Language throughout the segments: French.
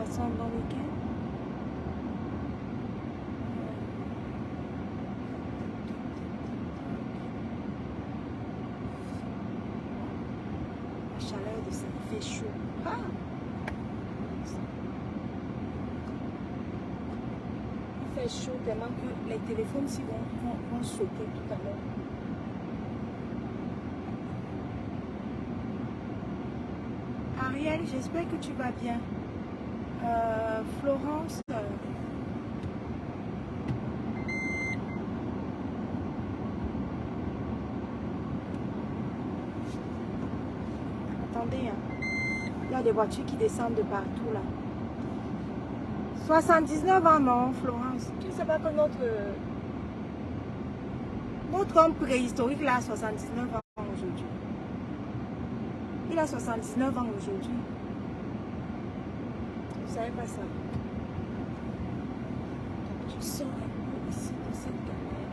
passant un bon week-end. La chaleur de ça fait chaud. Ah! Il fait chaud tellement que les téléphones ici vont sauter tout à l'heure. Ariel, j'espère que tu vas bien. Florence. Attendez, hein. Il y a des voitures qui descendent de partout là. 79 ans, non, Florence. Tu ne sais pas que notre homme préhistorique là a 79 ans aujourd'hui. Il a 79 ans aujourd'hui. Vous savez pas ça? Je sors un peu ici de cette galère.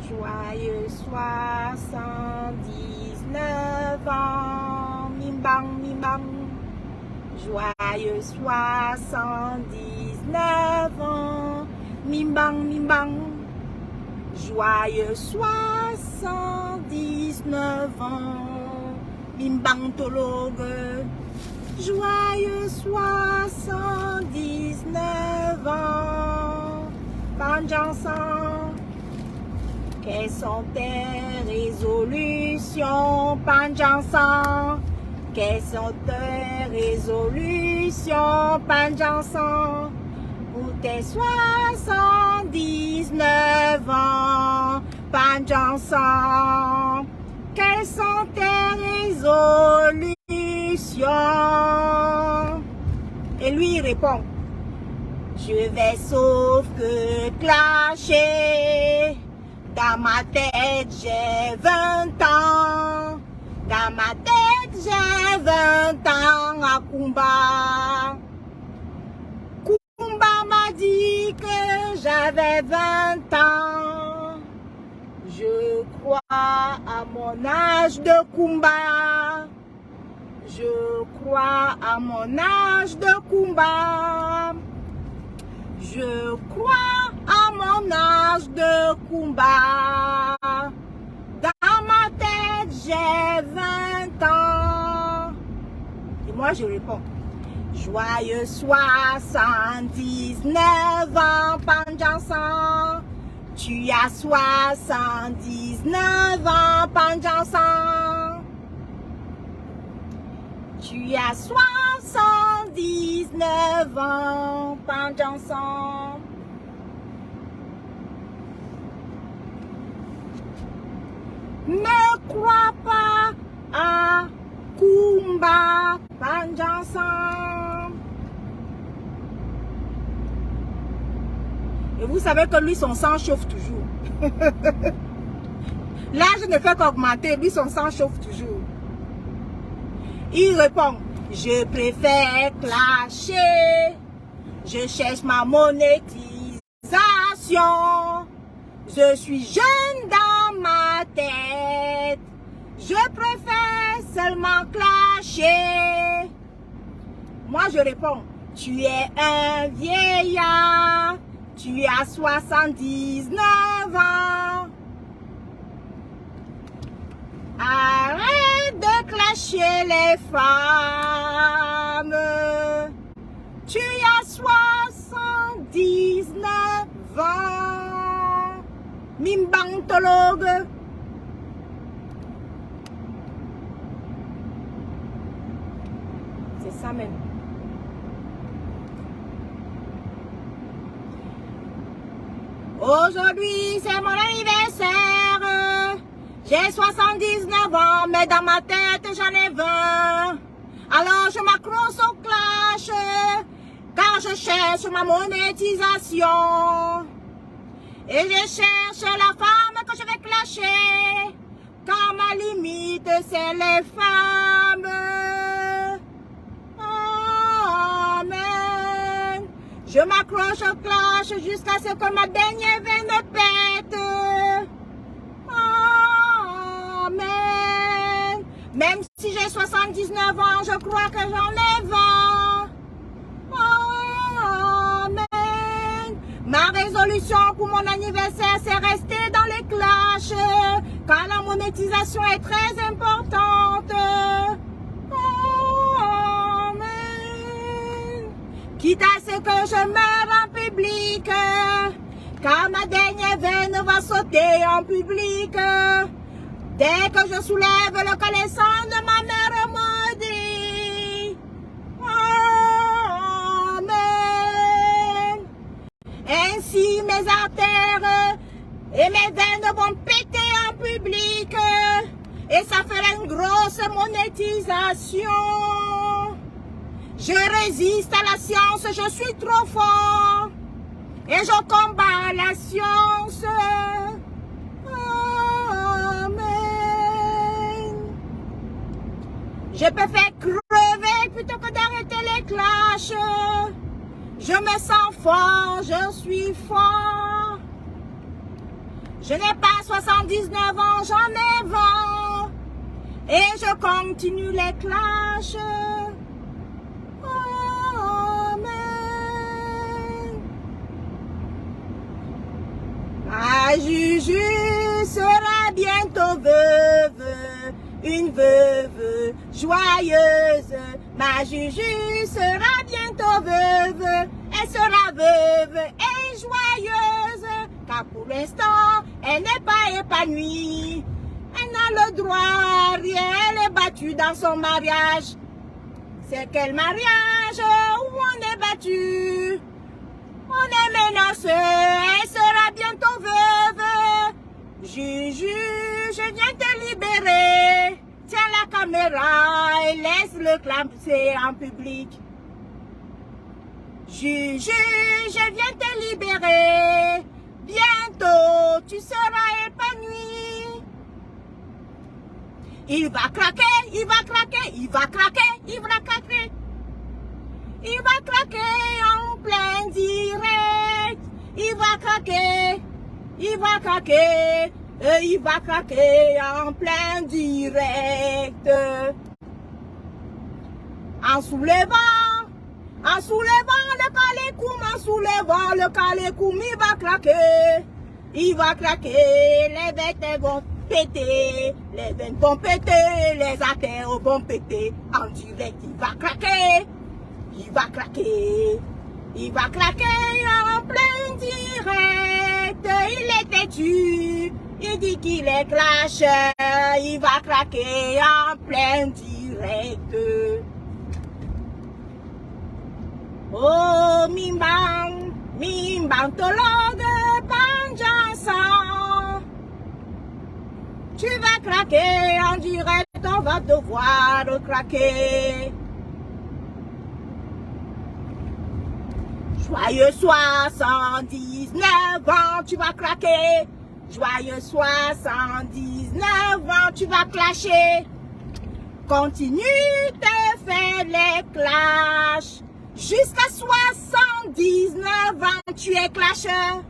Joyeux 79 ans, mim bang, mim bang. Joyeux 79 ans, mim bang, mim bang. Joyeux 79 ans, mim bang tologue. Joyeux 79 ans, Panjansan. Quelles sont tes résolutions, Panjansan? Quelles sont tes résolutions, Panjansan? Pour tes 79 ans, Panjansan. Quelles sont tes résolutions? Et lui il répond, je vais sauf que clasher. Dans ma tête, j'ai 20 ans. Dans ma tête, j'ai 20 ans à Kumba. Kumba m'a dit que j'avais 20 ans. Je crois à mon âge de Kumba. Je crois à mon âge de Kumba. Je crois à mon âge de Kumba. Dans ma tête, j'ai 20 ans. Et moi, je réponds, joyeux 79 ans, Panjansan. Tu as 79 ans, Panjansan. Tu as 79 ans, Panjansan. Ne crois pas à Kumba, Panjansan. Et vous savez que lui, son sang chauffe toujours. L'âge ne fait qu'augmenter, lui, son sang chauffe toujours. Il répond, je préfère clasher. Je cherche ma monétisation. Je suis jeune dans ma tête. Je préfère seulement clasher. Moi, je réponds, tu es un vieillard. Tu as 79 ans. Arrête de clasher les femmes. Tu as 79 ans. Mimbantologue. C'est ça même. Aujourd'hui, c'est mon anniversaire. J'ai 79 ans, mais dans ma tête, j'en ai 20. Alors, je m'accroche au clash quand je cherche ma monétisation. Et je cherche la femme que je vais clasher. Quand ma limite, c'est les femmes. Amen. Je m'accroche aux cloches jusqu'à ce que ma dernière veine pète. Amen. Même si j'ai 79 ans, je crois que j'en ai 20. Amen. Ma résolution pour mon anniversaire, c'est rester dans les cloches, car la monétisation est très importante. Amen. Quitte à ce que je meure en public, car ma dernière veine va sauter en public. Dès que je soulève le caleçon de ma mère maudite. Amen. Ainsi mes artères et mes veines vont péter en public. Et ça fera une grosse monétisation. Je résiste à la science, je suis trop fort. Et je combats la science. Je peux faire crever plutôt que d'arrêter les clashs. Je me sens fort, je suis fort. Je n'ai pas 79 ans, j'en ai 20. Et je continue les clashs. Amen. Ma Juju sera bientôt veuve. Une veuve joyeuse, ma Juju sera bientôt veuve. Elle sera veuve et joyeuse, car pour l'instant, elle n'est pas épanouie. Elle n'a le droit à rien, elle est battue dans son mariage. C'est quel mariage où on est battu? On est menacé, elle sera bientôt veuve. Juju, je viens te libérer. Tiens la caméra et laisse-le clamser en public. Juju, je viens te libérer. Bientôt, tu seras épanoui. Il va craquer, il va craquer, il va craquer, il va craquer. Il va craquer en plein direct. Il va craquer, il va craquer. Il va craquer en plein direct. En soulevant le calécoum, en soulevant le calécoum, il va craquer. Il va craquer, les bêtes vont péter, les veines vont péter, les artères vont péter. En direct, il va craquer. Il va craquer. Il va craquer en plein direct. Il est têtu. Il dit qu'il est clash. Il va craquer en plein direct. Oh, mimbang, mimbantologue, panjansan. Tu vas craquer en direct, on va devoir craquer. Joyeux 79 ans, tu vas craquer. Joyeux 79 ans, tu vas clasher. Continue de faire les clashs. Jusqu'à 79 ans, tu es clasheur.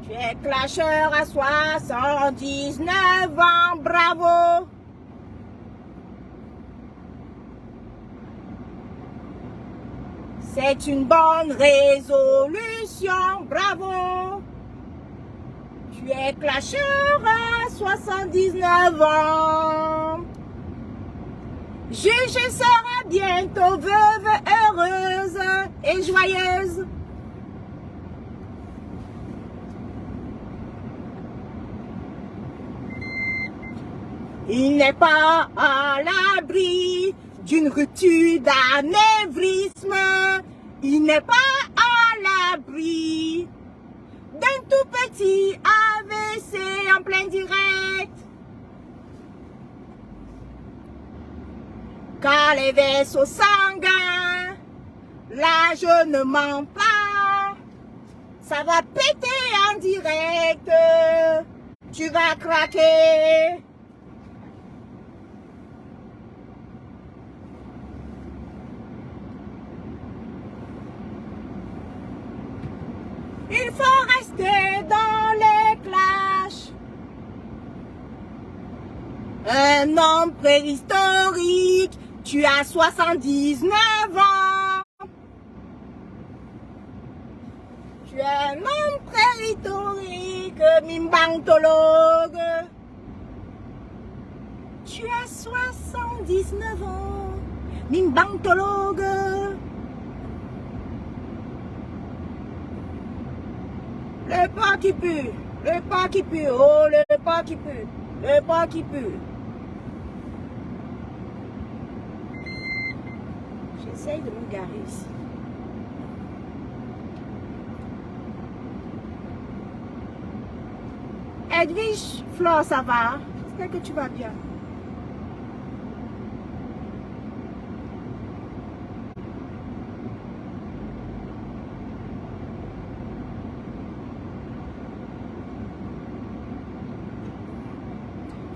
Tu es clasheur à 79 ans, bravo. C'est une bonne résolution, bravo. Tu es clasheur à 79 ans. Juju sera bientôt veuve, heureuse et joyeuse. Il n'est pas à l'abri d'une rupture d'anévrisme. Il n'est pas à l'abri d'un tout petit AVC en plein direct. Car les vaisseaux sanguins, là je ne mens pas, ça va péter en direct, tu vas craquer. Il faut rester dans les clashs. Un homme préhistorique, tu as 79 ans. Tu es un homme préhistorique, mimbantologue. Tu as 79 ans, mimbantologue. Le pas qui pue, le pas qui pue, oh le pas qui pue, le pas qui pue. J'essaye de me garer ici. Edwige, Flore, ça va? J'espère que tu vas bien.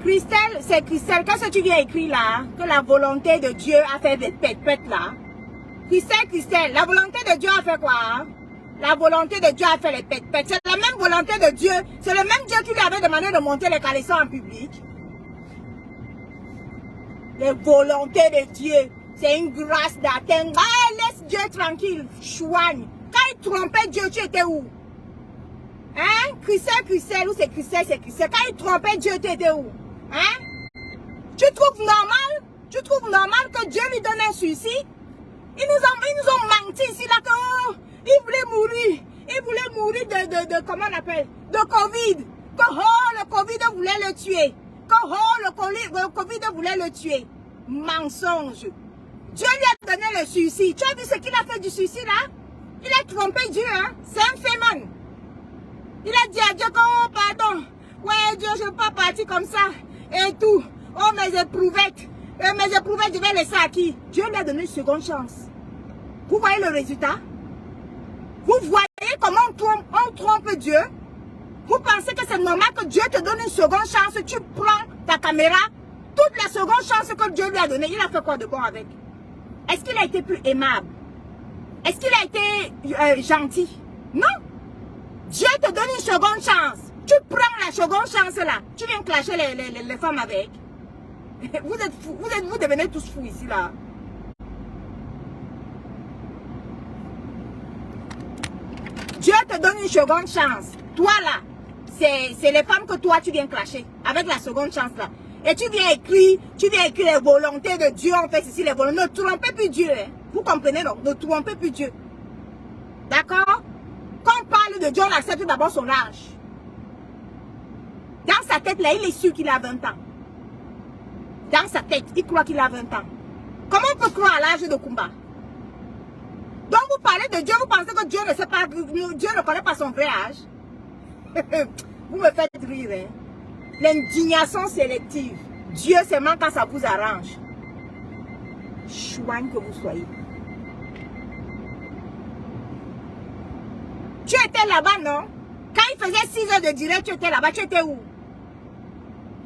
Christelle, c'est Christelle, qu'est-ce que tu viens écrire là? Que la volonté de Dieu a fait des pètes là. Christelle, la volonté de Dieu a fait quoi? La volonté de Dieu a fait les pètes. C'est la même volonté de Dieu. C'est le même Dieu qui lui avait demandé de monter les caleçons en public. Les volontés de Dieu, c'est une grâce d'atteindre. Ah, laisse Dieu tranquille, chouigne. Quand il trompait Dieu, tu étais où? Hein? Christelle, ou c'est Christelle? Quand il trompait Dieu, tu étais où? Hein? Tu trouves normal que Dieu lui donne un suicide? Ils nous ont menti ici là que oh, il voulait mourir de comment on appelle? De Covid. Que oh, le Covid voulait le tuer. Que oh, le Covid voulait le tuer. Mensonge. Dieu lui a donné le suicide. Tu as vu ce qu'il a fait du suicide là? Il a trompé Dieu, hein? C'est un féminin. Il a dit à Dieu que oh, pardon. Ouais, Dieu, je ne veux pas partir comme ça. Et tout. Oh, mes éprouvettes, je vais laisser à qui? Dieu lui a donné une seconde chance. Vous voyez le résultat? Vous voyez comment on trompe Dieu? Vous pensez que c'est normal que Dieu te donne une seconde chance? Tu prends ta caméra, toute la seconde chance que Dieu lui a donnée, il a fait quoi de bon avec? Est-ce qu'il a été plus aimable? Est-ce qu'il a été gentil? Non. Dieu te donne une seconde chance. Tu prends la seconde chance là. Tu viens clasher les femmes avec. Vous êtes fous. Vous devenez tous fous ici là. Dieu te donne une seconde chance. Toi là, c'est les femmes que toi tu viens clasher avec la seconde chance là. Et tu viens écrire les volontés de Dieu. On fait ici les volontés. Ne trompez plus Dieu. Hein. Vous comprenez donc? Ne trompez plus Dieu. D'accord? Quand on parle de Dieu, on accepte d'abord son âge. Dans sa tête, là, il est sûr qu'il a 20 ans. Dans sa tête, il croit qu'il a 20 ans. Comment on peut croire à l'âge de Kumba? Donc, vous parlez de Dieu, vous pensez que Dieu ne sait pas, Dieu ne connaît pas son vrai âge? Vous me faites rire, hein? L'indignation sélective. Dieu seulement quand ça vous arrange. Chouigne que vous soyez. Tu étais là-bas, non? Quand il faisait 6 heures de direct, tu étais là-bas, tu étais où?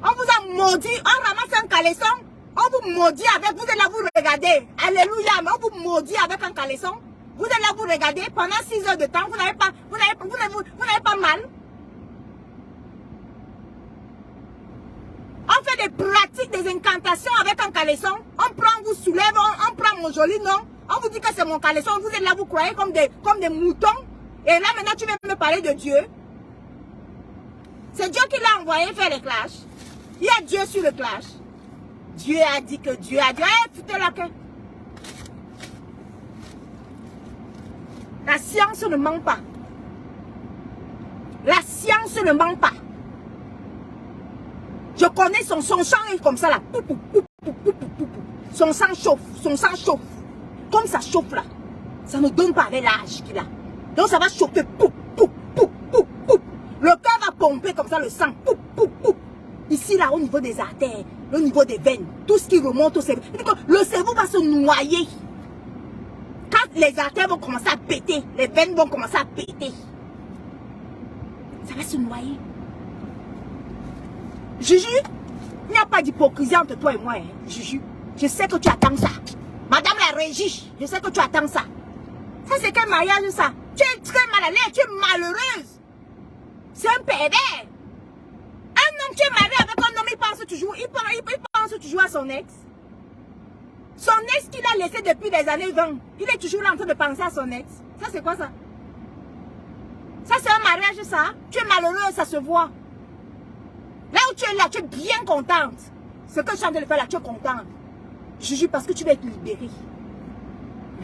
On vous a maudit, on ramasse un caleçon, on vous maudit avec, vous êtes là, vous regardez. Alléluia, mais on vous maudit avec un caleçon. Vous êtes là, vous regardez, pendant 6 heures de temps, vous n'avez pas mal. On fait des pratiques, des incantations avec un caleçon. On prend, vous soulève, on prend mon joli nom. On vous dit que c'est mon caleçon. Vous êtes là, vous croyez comme des moutons. Et là, maintenant, tu viens me parler de Dieu. C'est Dieu qui l'a envoyé faire les clashs. Il y a Dieu sur le clash. Dieu a dit que Dieu a dit. Foutez-la que. La science ne ment pas. La science ne ment pas. Je connais son sang est comme ça là. Son sang chauffe. Comme ça chauffe là. Ça ne donne pas avec l'âge qu'il a. Donc ça va chauffer. Le cœur va pomper comme ça le sang. Ici là au niveau des artères, au niveau des veines, tout ce qui remonte au cerveau. Le cerveau va se noyer. Quand les artères vont commencer à péter, les veines vont commencer à péter. Ça va se noyer. Juju, il n'y a pas d'hypocrisie entre toi et moi, hein, Juju. Je sais que tu attends ça. Madame la régie, je sais que tu attends ça. Ça c'est quel mariage ça? Tu très mal à l'aise, tu es malheureuse. C'est un pervers. Un homme, tu es marié avec un homme, il pense toujours à son ex. Son ex qu'il a laissé depuis des années 20, il est toujours là en train de penser à son ex. Ça, c'est quoi ça? Ça, c'est un mariage, ça. Tu es malheureux, ça se voit. Là où tu es là, tu es bien contente. Ce que je suis en train de faire là, tu es contente. Je jure parce que tu vas être libérée.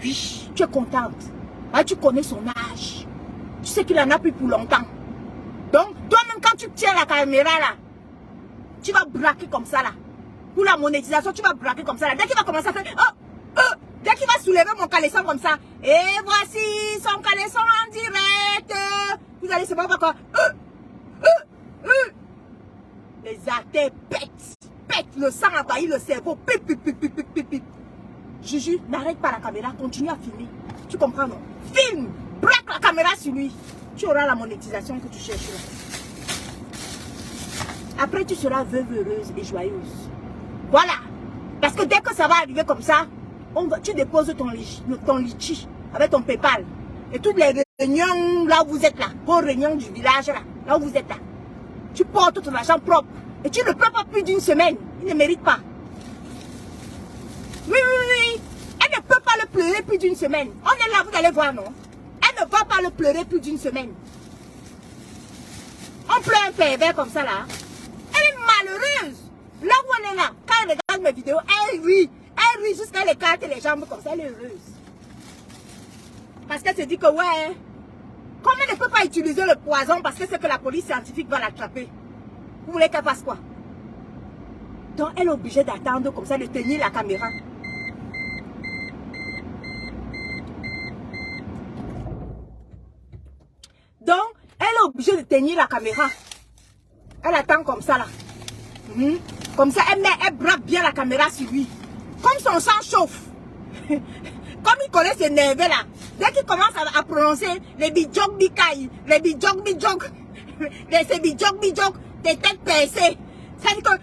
Oui, tu es contente. Ah, tu connais son âge. Tu sais qu'il en a plus pour longtemps. Donc, toi-même, quand tu tiens la caméra là, tu vas braquer comme ça là. Pour la monétisation, tu vas braquer comme ça là. Dès qu'il va commencer à faire, dès qu'il va soulever mon caleçon comme ça, et voici son caleçon en direct. Vous allez se voir quoi. Les artères pètent, le sang envahit le cerveau. Pip. Juju, n'arrête pas la caméra, continue à filmer. Tu comprends non? Filme, braque la caméra sur lui. Tu auras la monétisation que tu cherches là. Après, tu seras veuve heureuse et joyeuse. Voilà. Parce que dès que ça va arriver comme ça, tu déposes ton litchi avec ton PayPal. Et toutes les réunions là où vous êtes là, vos réunions du village là où vous êtes là, tu portes ton argent propre. Et tu ne pleures pas plus d'une semaine. Il ne mérite pas. Oui. Elle ne peut pas le pleurer plus d'une semaine. On est là, vous allez voir, non? Elle ne va pas le pleurer plus d'une semaine. On pleure un pervers comme ça là. Elle est malheureuse. Là où on est là, quand elle regarde mes vidéos, elle rit. Elle rit jusqu'à elle écarte les jambes comme ça, elle est heureuse. Parce qu'elle se dit que ouais, comme elle ne peut pas utiliser le poison parce que c'est que la police scientifique va l'attraper. Vous voulez qu'elle fasse quoi? Donc elle est obligée d'attendre comme ça, de tenir la caméra. Donc elle est obligée de tenir la caméra. Elle attend comme ça là. Comme ça, elle braque bien la caméra sur lui. Comme son sang chauffe. Comme il connaît ses nerfs là. Dès qu'il commence à prononcer les bijok bikaï, les bijok, les bijok, des têtes percées. Ça veut dire que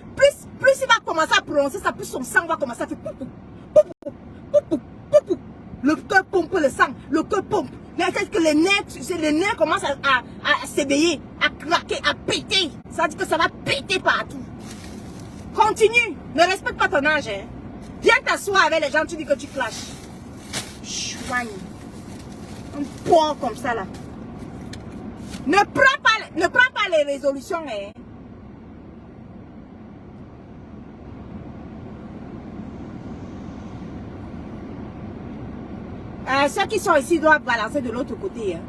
plus il va commencer à prononcer ça, plus son sang va commencer à faire pou. Le cœur pompe le sang, le cœur pompe. C'est que les nerfs commencent à s'éveiller, à craquer, à péter. Ça veut dire que ça va péter partout. Continue, ne respecte pas ton âge. Hein. Viens t'asseoir avec les gens, tu dis que tu clashes. Chouagne. Un porc comme ça là. Ne prends pas les résolutions. Hein. Ceux qui sont ici doivent balancer de l'autre côté. Hein.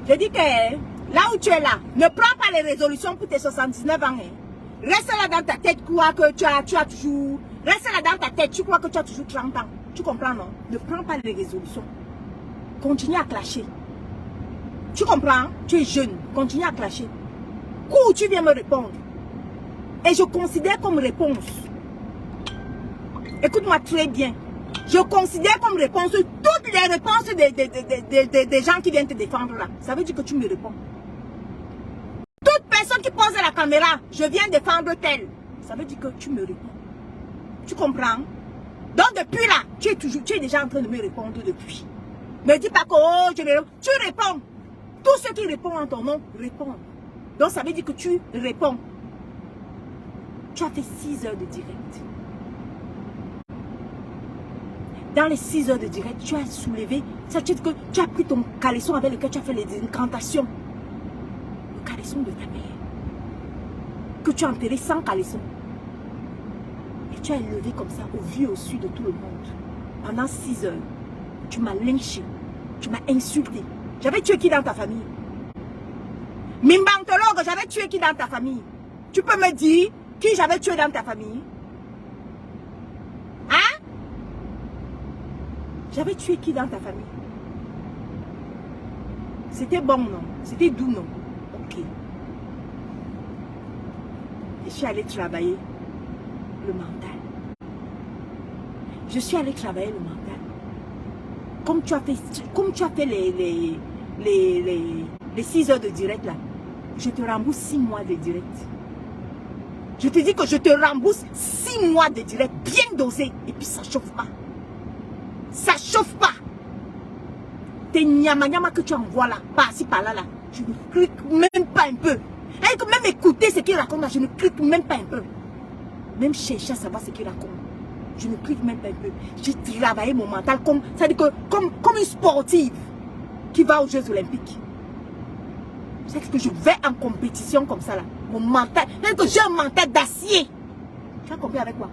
Je dis que là où tu es là, ne prends pas les résolutions pour tes 79 ans. Hein. Reste là dans ta tête, crois que tu as toujours... Reste là dans ta tête, tu crois que tu as toujours 30 ans. Tu comprends, non? Ne prends pas les résolutions. Continue à clasher. Tu comprends? Tu es jeune. Continue à clasher. Cours, tu viens me répondre. Et je considère comme réponse. Écoute-moi très bien. Je considère comme réponse toutes les réponses des gens qui viennent te défendre là. Ça veut dire que tu me réponds. Toute personne qui pose la caméra, je viens défendre tel. Ça veut dire que tu me réponds. Tu comprends? Donc depuis là, tu es déjà en train de me répondre depuis. Ne dis pas que oh, je me réponds. Tu réponds. Tous ceux qui répondent en ton nom, répondent. Donc ça veut dire que tu réponds. Tu as fait 6 heures de direct. Dans les 6 heures de direct, tu as soulevé, ça veut dire que tu as pris ton caleçon avec lequel tu as fait les incantations. Le caleçon de ta mère. Que tu as enterré sans caleçon. Et tu as élevé comme ça, au vu et au su de tout le monde. Pendant 6 heures, tu m'as lynché. Tu m'as insulté. J'avais tué qui dans ta famille? Mimbantologue, j'avais tué qui dans ta famille? Tu peux me dire qui j'avais tué dans ta famille? Hein? J'avais tué qui dans ta famille? C'était bon, non? C'était doux, non? Ok. Je suis allée travailler le mental. Je suis allée travailler le mental. Comme tu as fait les 6 heures de direct là, je te rembourse 6 mois de direct. Je te dis que je te rembourse 6 mois de direct bien dosé et puis ça chauffe pas. Ça chauffe pas. tes nyama que tu envoies là, par-ci, par-là, là, je ne clique même pas un peu. Et que même écouter ce qu'il raconte là, je ne clique même pas un peu. Même chercher à savoir ce qu'il raconte, je ne clique même pas un peu. J'ai travaillé mon mental comme une sportive qui va aux Jeux Olympiques. C'est que je vais en compétition comme ça là. Mon mental, c'est que j'ai un mental d'acier. Tu as compris avec quoi?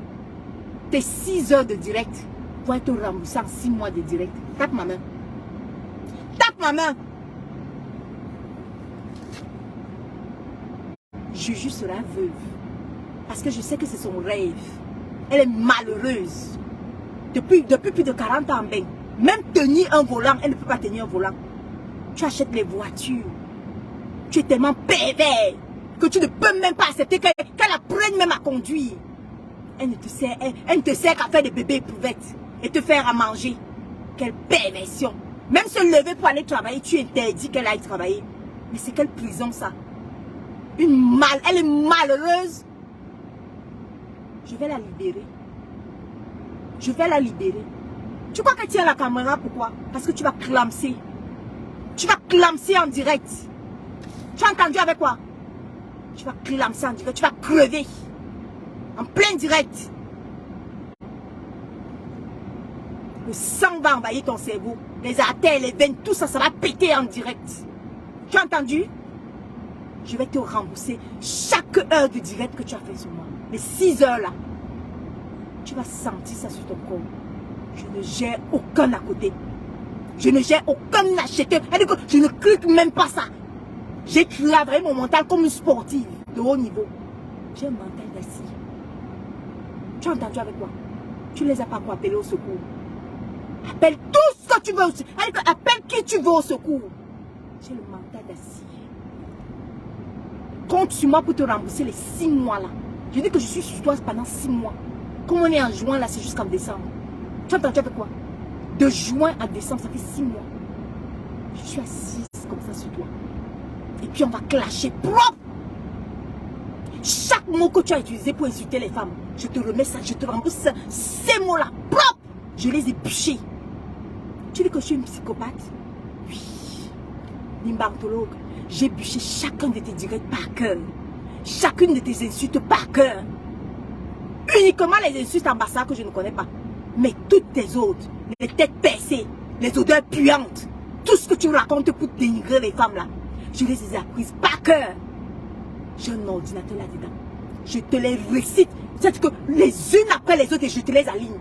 Tes 6 heures de direct vont être remboursées en 6 mois de direct. Tape ma main. Tape ma main. Juju sera veuve. Parce que je sais que c'est son rêve. Elle est malheureuse. Depuis plus de 40 ans, ben. Même tenir un volant, elle ne peut pas tenir un volant. Tu achètes les voitures. Tu es tellement pervers que tu ne peux même pas accepter qu'elle apprenne même à conduire. Elle ne te sert qu'à faire des bébés éprouvettes et te faire à manger. Quelle perversion. Même se lever pour aller travailler, tu interdis qu'elle aille travailler. Mais c'est quelle prison ça? Elle est malheureuse. Je vais la libérer. Je vais la libérer. Tu crois qu'elle tient la caméra, pourquoi? Parce que tu vas clamser. Tu vas clamser en direct. Tu as entendu avec quoi? Tu vas clamser en direct. Tu vas crever. En plein direct. Le sang va envahir ton cerveau. Les artères, les veines, tout ça, ça va péter en direct. Tu as entendu? Je vais te rembourser chaque heure de direct que tu as fait sur moi. Les 6 heures là. Tu vas sentir ça sur ton corps. Je ne gère aucun à côté. Je ne gère aucun acheteur. Je ne clique même pas ça. J'ai travaillé mon mental comme une sportive de haut niveau. J'ai un mental d'acier. Tu as entendu avec quoi? Tu ne les as pas pour appeler au secours. Appelle tout ce que tu veux. Appelle qui tu veux au secours. J'ai le mental d'acier. Compte sur moi pour te rembourser les 6 mois là. Je dis que je suis sur toi pendant 6 mois. Comme on est en juin là, c'est jusqu'en décembre. Tu as entendu avec quoi? De juin à décembre, ça fait 6 mois. Je suis assise comme ça sur toi. Et puis on va clasher propre. Chaque mot que tu as utilisé pour insulter les femmes, je te remets ça, je te rembourse ces mots-là propres. Je les ai bûchés. Tu dis que je suis une psychopathe? Oui. L'imbartologue, j'ai bûché chacun de tes directs par cœur. Chacune de tes insultes par cœur. Uniquement les insultes ambassadeurs que je ne connais pas. Mais toutes tes autres, les têtes percées, les odeurs puantes, tout ce que tu racontes pour dénigrer les femmes là, je les ai apprises par cœur. J'ai un ordinateur là-dedans. Je te les récite. C'est que les unes après les autres et je te les aligne.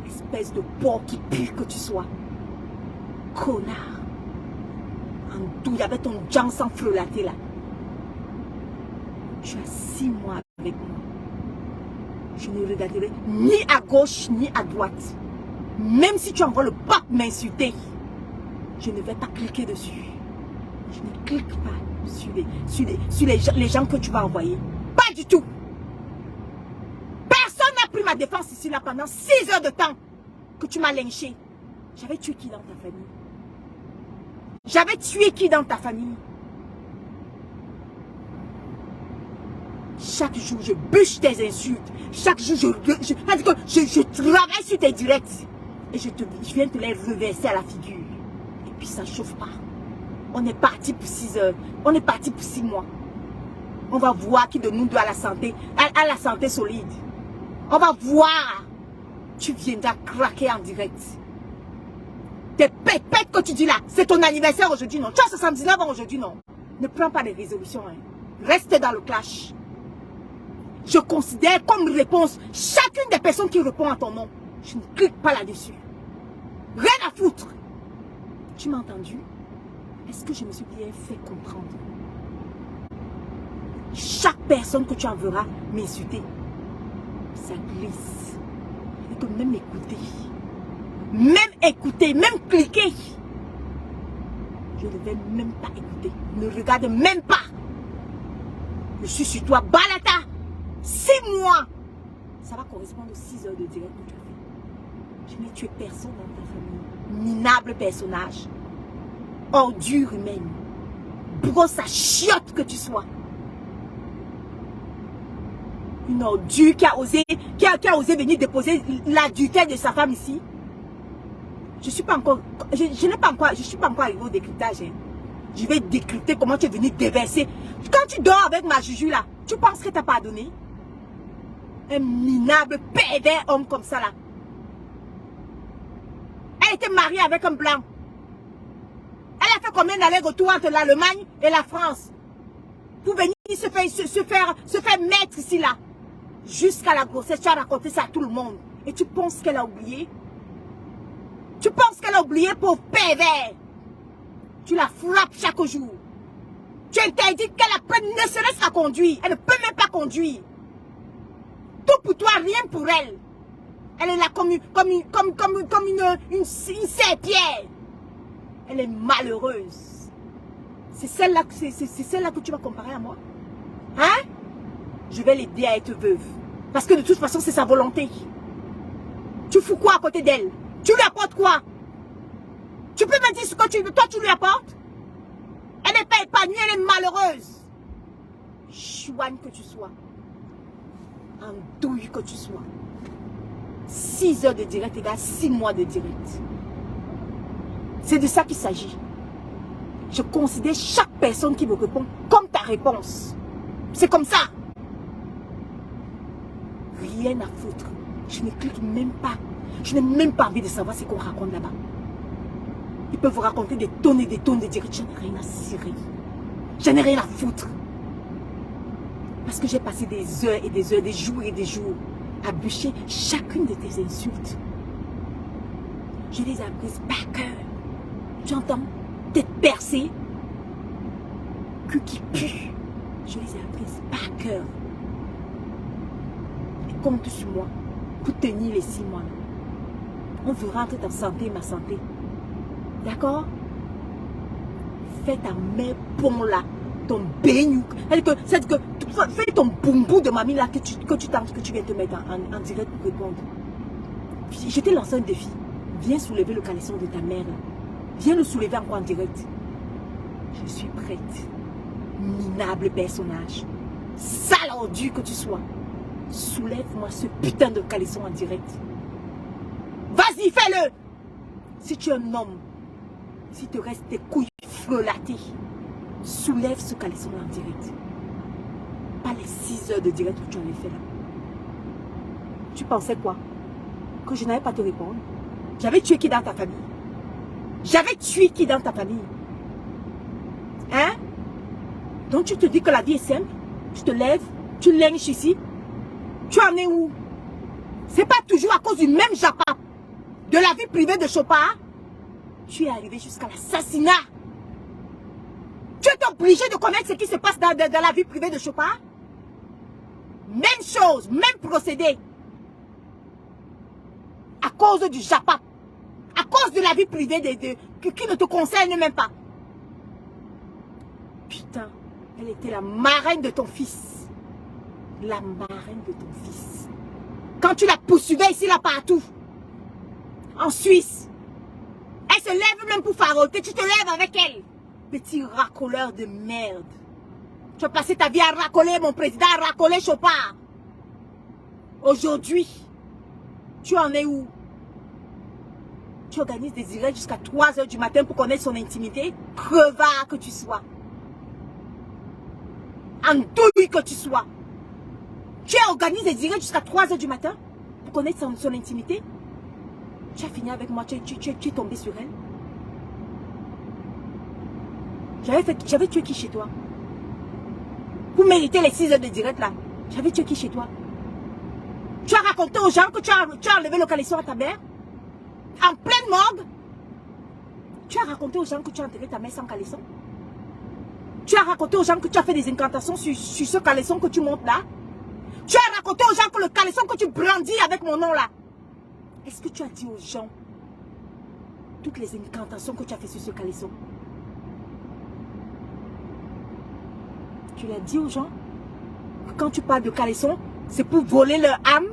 Espèce de porc qui pue que tu sois. Connard. En tout, il y avait ton jam sans frelater là. Tu as 6 mois avec moi. Je ne regarderai ni à gauche ni à droite. Même si tu envoies le pape m'insulter, je ne vais pas cliquer dessus. Je ne clique pas sur les gens que tu vas envoyer. Pas du tout. Personne n'a pris ma défense ici là pendant 6 heures de temps que tu m'as lynché. J'avais tué qui dans ta famille? J'avais tué qui dans ta famille? Chaque jour, je bûche tes insultes. Chaque jour, je travaille sur tes directs. Et je viens te les reverser à la figure. Et puis ça ne chauffe pas. On est parti pour 6 heures. On est parti pour 6 mois. On va voir qui de nous doit la santé, à la santé solide. On va voir. Tu viendras craquer en direct. Tes pépettes que tu dis là, c'est ton anniversaire aujourd'hui, non? Tu as 79 ans aujourd'hui, non? Ne prends pas de résolutions. Hein. Reste dans le clash. Je considère comme réponse chacune des personnes qui répond à ton nom. Je ne clique pas là-dessus. Rien à foutre. Tu m'as entendu? Est-ce que je me suis bien fait comprendre? Chaque personne que tu enverras m'insulter, ça glisse. Et que même écouter, même cliquer, je ne vais même pas écouter. Ne regarde même pas. Je suis sur toi, Balata. 6 mois. Ça va correspondre aux 6 heures de direct que tu as fait. Je n'ai tué personne dans ta famille. Minable personnage. Ordure humaine. Brosse à chiotte que tu sois. Une ordure qui a osé venir déposer l'adultère de sa femme ici. Je suis pas encore, je n'ai pas encore, je suis pas encore arrivé au décryptage. Hein. Je vais décrypter comment tu es venu déverser. Quand tu dors avec ma juju là, tu penses que tu n'as pas donné? Un minable pervers homme comme ça là. Elle était mariée avec un blanc. Elle a fait combien d'allers-retours entre l'Allemagne et la France pour venir se faire mettre ici là. Jusqu'à la grossesse, tu as raconté ça à tout le monde. Et tu penses qu'elle a oublié? Tu penses qu'elle a oublié, pauvre pervers? Tu la frappes chaque jour. Tu interdis qu'elle apprenne ne serait-ce qu'à conduire. Elle ne peut même pas conduire. Tout pour toi, rien pour elle. Elle est là comme une serpillère. Elle est malheureuse. C'est celle-là que tu vas comparer à moi? Hein? Je vais l'aider à être veuve. Parce que de toute façon, c'est sa volonté. Tu fous quoi à côté d'elle? Tu lui apportes quoi? Tu peux me dire ce que toi tu lui apportes? Elle n'est pas épanouie, elle est malheureuse. Chouane que tu sois. Andouille que tu sois. 6 heures de direct égale 6 mois de direct. C'est de ça qu'il s'agit. Je considère chaque personne qui me répond comme ta réponse. C'est comme ça. Rien à foutre. Je ne clique même pas. Je n'ai même pas envie de savoir ce qu'on raconte là-bas. Ils peuvent vous raconter des tonnes et des tonnes de directs. J'en ai rien à cirer. J'en ai rien à foutre. Parce que j'ai passé des heures et des heures, des jours et des jours à bûcher chacune de tes insultes. Je les ai apprises par cœur. Tu entends? Tête percée. Cul qui pue. Je les ai apprises par cœur. Et compte sur moi pour tenir les 6 mois. On verra entre ta santé et ma santé. D'accord? Fais ta mère bon là. Ton beignou. C'est-à-dire que fais ton boum de mamie là que tu tentes, que tu viens te mettre en direct pour répondre. Je t'ai lancé un défi. Viens soulever le caleçon de ta mère là. Viens le soulever encore en direct. Je suis prête. Minable personnage. Sale ordure que tu sois. Soulève-moi ce putain de caleçon en direct. Vas-y, fais-le. Si tu es un homme, si te restent tes couilles frelatées, soulève ce caleçon en direct. Pas les 6 heures de direct que tu en as fait là. Tu pensais quoi? Que je n'avais pas te répondre? J'avais tué qui dans ta famille? J'avais tué qui dans ta famille? Hein? Donc tu te dis que la vie est simple? Tu te lèves, tu lynches ici. Tu en es où? C'est pas toujours à cause du même Japa de la vie privée de Chopin. Tu es arrivé jusqu'à l'assassinat. Tu es obligé de connaître ce qui se passe dans la vie privée de Chopin. Même chose, même procédé. À cause du Japa. À cause de la vie privée qui ne te concerne même pas. Putain, elle était la marraine de ton fils. La marraine de ton fils. Quand tu la poursuivais ici, là, partout. En Suisse. Elle se lève même pour faroter. Tu te lèves avec elle. Petit racoleur de merde. Tu as passé ta vie à racoler mon président, à racoler Chopin. Aujourd'hui, tu en es où? Tu organises des directs jusqu'à 3 heures du matin pour connaître son intimité. Crevard que tu sois. Andouille que tu sois. Tu organises des directs jusqu'à 3 heures du matin pour connaître son intimité. Tu as fini avec moi, tu es tombé sur elle. J'avais tué qui chez toi? Pour mériter les 6 heures de direct là. J'avais tué qui chez toi? Tu as raconté aux gens que tu as enlevé le caleçon à ta mère? En pleine morgue? Tu as raconté aux gens que tu as enterré ta mère sans caleçon? Tu as raconté aux gens que tu as fait des incantations sur ce caleçon que tu montes là? Tu as raconté aux gens que le caleçon que tu brandis avec mon nom là? Est-ce que tu as dit aux gens toutes les incantations que tu as fait sur ce caleçon? Tu l'as dit aux gens que quand tu parles de caleçon, c'est pour voler leur âme?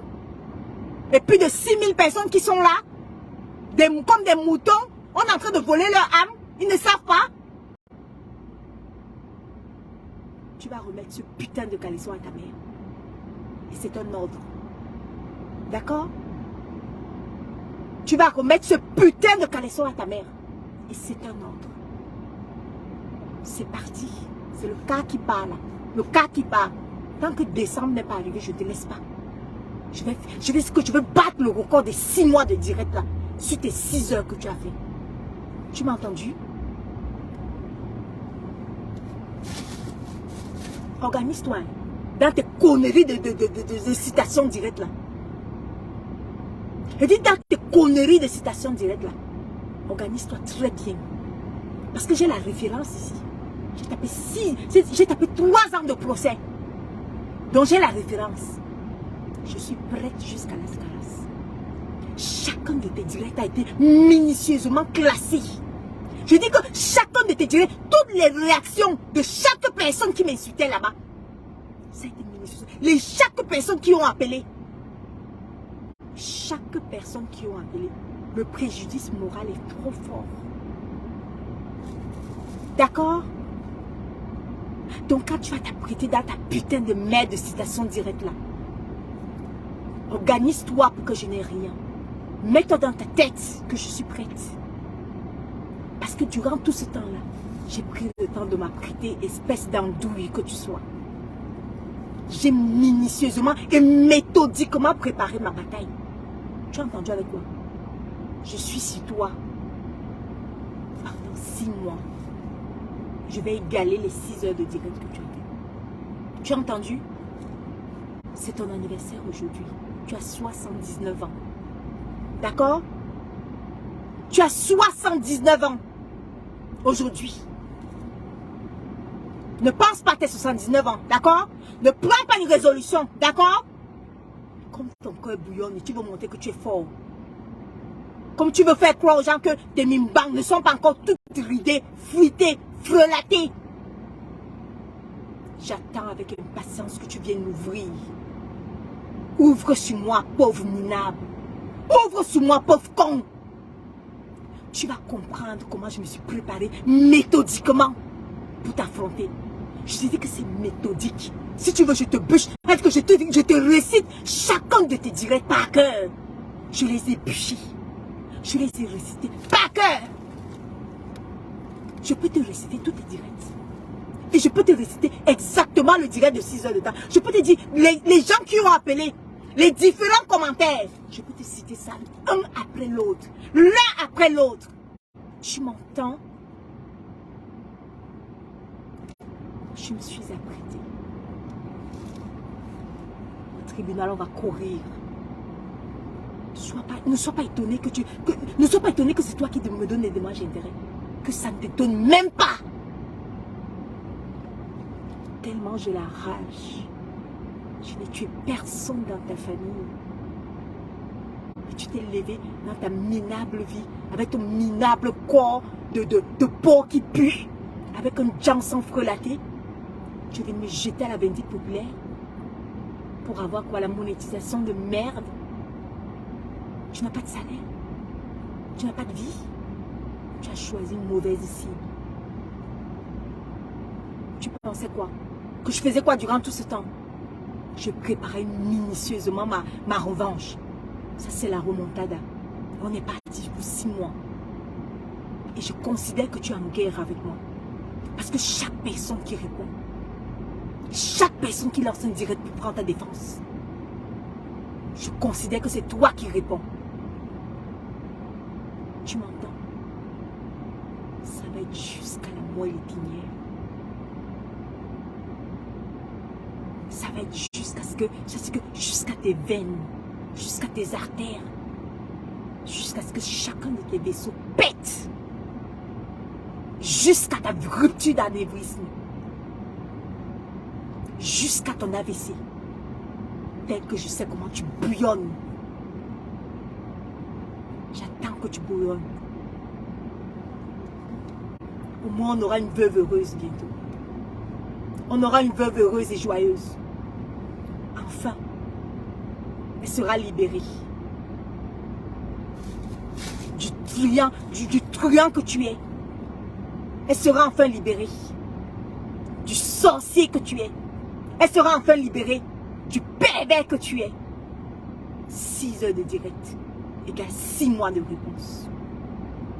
Et plus de 6000 personnes qui sont là, comme des moutons, on est en train de voler leur âme. Ils ne savent pas. Tu vas remettre ce putain de caleçon à ta mère. Et c'est un ordre. D'accord? Tu vas remettre ce putain de caleçon à ta mère. Et c'est un ordre. C'est parti. C'est le cas qui parle. Le cas qui parle. Tant que décembre n'est pas arrivé, je ne te laisse pas. Je vais battre le record des 6 mois de direct là. Sur tes 6 heures que tu as fait. Tu m'as entendu? Organise-toi. Hein, dans tes conneries de citations directes là. Je dis dans tes conneries de citations directes là. Organise-toi très bien. Parce que j'ai la référence ici. J'ai tapé 3 ans de procès. Donc j'ai la référence. Je suis prête jusqu'à l'escalade. Chacun de tes directs a été minutieusement classé. Je dis que chacun de tes directs, toutes les réactions de chaque personne qui m'insultait là-bas, ça a été minutieux. Chaque personne qui ont appelé, chaque personne qui ont appelé, le préjudice moral est trop fort. D'accord? Donc quand tu vas t'apprêter dans ta putain de merde de citation directe là, organise-toi pour que je n'ai rien. Mets-toi dans ta tête que je suis prête. Parce que durant tout ce temps-là, j'ai pris le temps de m'apprêter, espèce d'andouille que tu sois. J'ai minutieusement et méthodiquement préparé ma bataille. Tu as entendu avec moi? Je suis sur toi. Pendant 6 mois, je vais égaler les 6 heures de direct que tu as fait. Tu as entendu? C'est ton anniversaire aujourd'hui. Tu as 79 ans. D'accord? Tu as 79 ans. Aujourd'hui. Ne pense pas à tes 79 ans. D'accord? Ne prends pas une résolution. D'accord? Comme ton cœur bouillonne et tu veux montrer que tu es fort. Comme tu veux faire croire aux gens que tes mimbangs ne sont pas encore toutes ridées, fruitées, frelatées. J'attends avec impatience que tu viennes m'ouvrir. Ouvre sur moi, pauvre minable. Ouvre sur moi, pauvre con. Tu vas comprendre comment je me suis préparé méthodiquement pour t'affronter. Je te dis que c'est méthodique. Si tu veux, je te bûche. Est-ce que je te récite chacun de tes directs par cœur. Je les ai bûchés. Je les ai récités par cœur. Je peux te réciter tous tes directs. Et je peux te réciter exactement le direct de 6 heures de temps. Je peux te dire les gens qui ont appelé, les différents commentaires. Je peux te citer ça un après l'autre. L'un après l'autre. Tu m'entends? Je me suis apprêtée. Au tribunal, on va courir. Ne sois pas étonné ne sois pas étonné que c'est toi qui me donnes les dommages et intérêts. Que ça ne te donne même pas. Tellement j'ai la rage. Je n'ai tué personne dans ta famille. Et tu t'es levé dans ta minable vie, avec ton minable corps de porc qui pue, avec un jam sans frelaté. Tu viens me jeter à la vindicte populaire pour avoir quoi? La monétisation de merde. Tu n'as pas de salaire. Tu n'as pas de vie. Tu as choisi une mauvaise cible. Tu pensais quoi? Que je faisais quoi durant tout ce temps? Je préparais minutieusement ma revanche. Ça, c'est la remontada. On est parti pour 6 mois. Et je considère que tu es en guerre avec moi. Parce que chaque personne qui répond, chaque personne qui lance un direct pour prendre ta défense, je considère que c'est toi qui réponds. Tu m'entends? Ça va être jusqu'à la moelle épinière. Ça va être jusqu'à tes veines, jusqu'à tes artères, jusqu'à ce que chacun de tes vaisseaux pète, jusqu'à ta rupture d'anévrisme, jusqu'à ton AVC, tel que je sais comment tu bouillonnes. J'attends que tu bouillonnes. Au moins, on aura une veuve heureuse bientôt. On aura une veuve heureuse et joyeuse. Enfin, elle sera libérée. Du truand que tu es. Elle sera enfin libérée. Du sorcier que tu es. Elle sera enfin libérée. Du pervers que tu es. 6 heures de direct. égale 6 mois de réponse.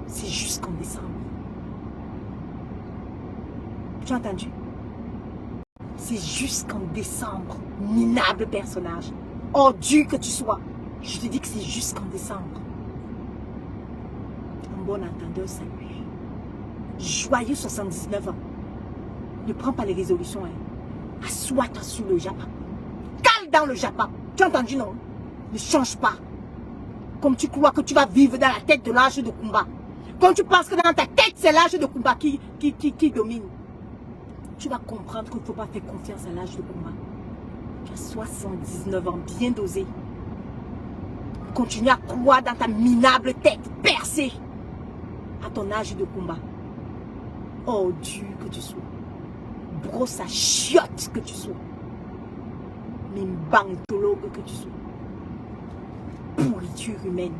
C'est jusqu'en décembre. Tu as entendu? C'est jusqu'en décembre. Minable personnage. Ordure que tu sois. Je te dis que c'est jusqu'en décembre. Un bon entendeur, salut. Joyeux 79 ans. Ne prends pas les résolutions. Hein. Assois-toi sous le Japa. Cale dans le Japa. Tu as entendu, non? Ne change pas. Comme tu crois que tu vas vivre dans la tête de l'âge de combat. Comme tu penses que dans ta tête, c'est l'âge de combat qui domine. Tu vas comprendre qu'il ne faut pas faire confiance à l'âge de combat. Tu as 79 ans, bien dosé. Continue à croire dans ta minable tête percée à ton âge de combat. Ordure que tu sois. Brosse à chiotte que tu sois. Mimbantologue que tu sois. Pourriture humaine.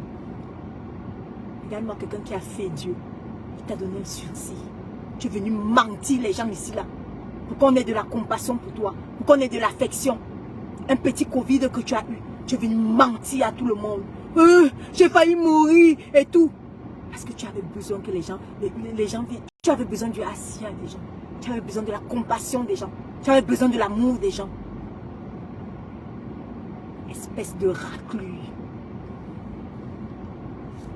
Regarde-moi quelqu'un qui a fait Dieu. Il t'a donné un sursis. Tu es venu mentir les gens ici là. Pour qu'on ait de la compassion pour toi. Pour qu'on ait de l'affection. Un petit Covid que tu as eu. Tu es venu mentir à tout le monde. J'ai failli mourir et tout. Parce que tu avais besoin que les gens viennent. Tu avais besoin du assia des gens. Tu avais besoin de la compassion des gens. Tu avais besoin de l'amour des gens. Espèce de raclure.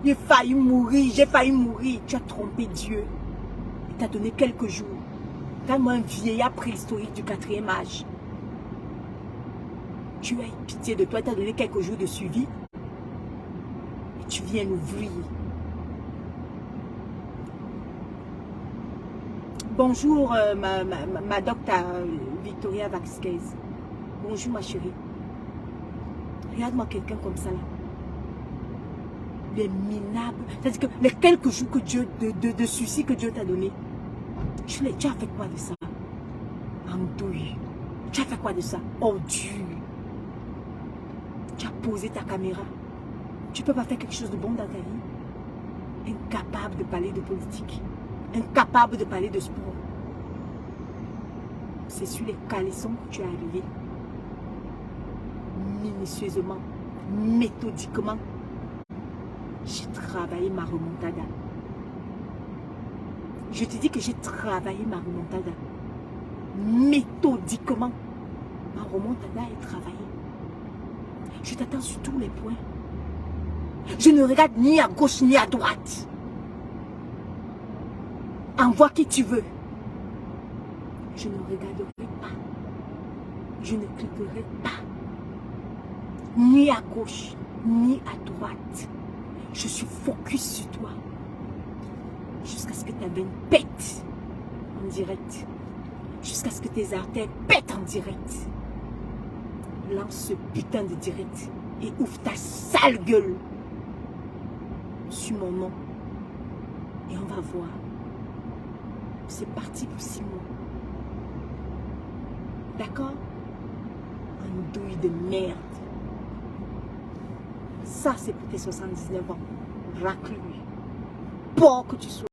J'ai failli mourir. Tu as trompé Dieu. Il t'a donné quelques jours. Regarde-moi un vieillard préhistorique du 4e âge. Tu as eu pitié de toi. Il t'a donné quelques jours de suivi. Et tu viens l'ouvrir. Bonjour ma docteur Victoria Vasquez. Bonjour ma chérie. Regarde-moi quelqu'un comme ça là. Les minables. C'est-à-dire que les quelques jours que Dieu, de suicide que Dieu t'a donné, tu as fait quoi de ça? Andouille. Tu as fait quoi de ça? Ordure. Tu as posé ta caméra. Tu ne peux pas faire quelque chose de bon dans ta vie. Incapable de parler de politique. Incapable de parler de sport. C'est sur les caleçons que tu es arrivé. Minutieusement, méthodiquement. J'ai travaillé ma remontada. Je te dis que j'ai travaillé ma remontada. Méthodiquement. Ma remontada est travaillée. Je t'attends sur tous les points. Je ne regarde ni à gauche ni à droite. Envoie qui tu veux. Je ne regarderai pas. Je ne cliquerai pas. Ni à gauche, ni à droite. Je suis focus sur toi. Jusqu'à ce que ta veine pète en direct. Jusqu'à ce que tes artères pètent en direct. Lance ce putain de direct. Et ouvre ta sale gueule. Sur mon nom. Et on va voir. C'est parti pour 6 mois. D'accord? Un douille de merde. Ça, c'est pour tes 79 ans. Raclure. Porc que tu sois.